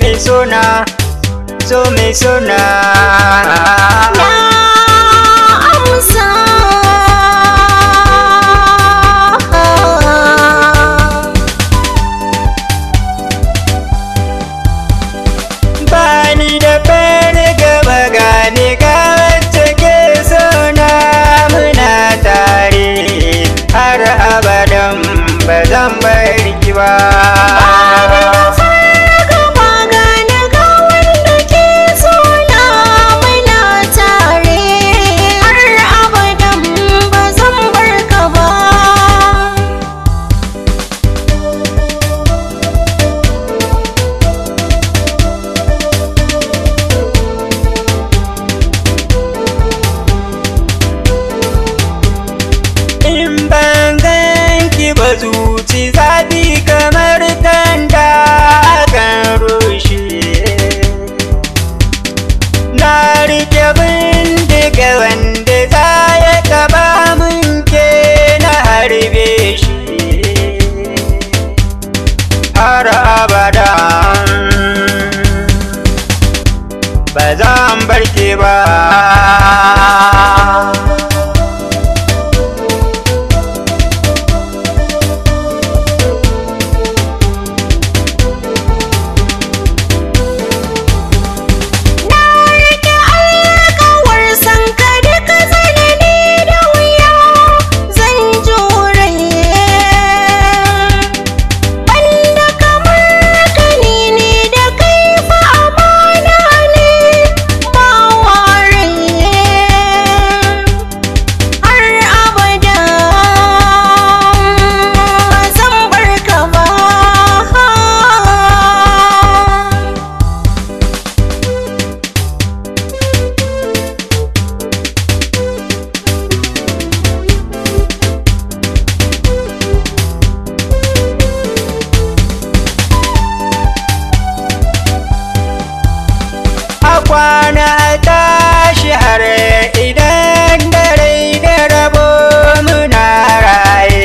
mai sona, so mai sona. Na amsa. Bani da fargaba gane ga wacce ke sona, muna tare har abadan ba zan bar ki ba. Zuci zafi kamar tanda kan rushe, na rike bindiga wanda za ya taba mun ke na harbe shi har abada ba zan barke ba. Kwana tashi har idan dare da rabo muna raye,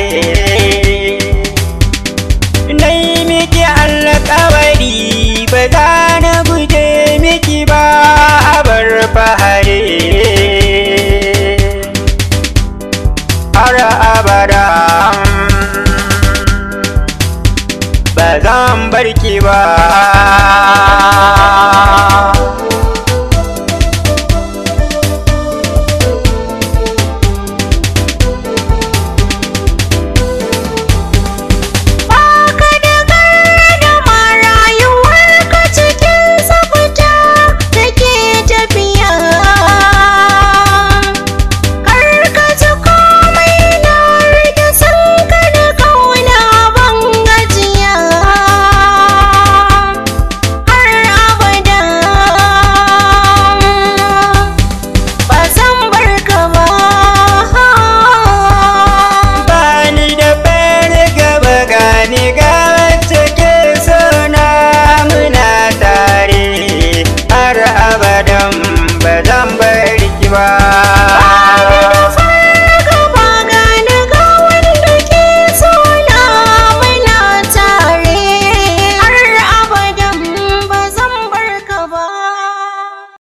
nai miki alƙawari ba za na guje miki ba a bar fahare har abada ba zan barki ba.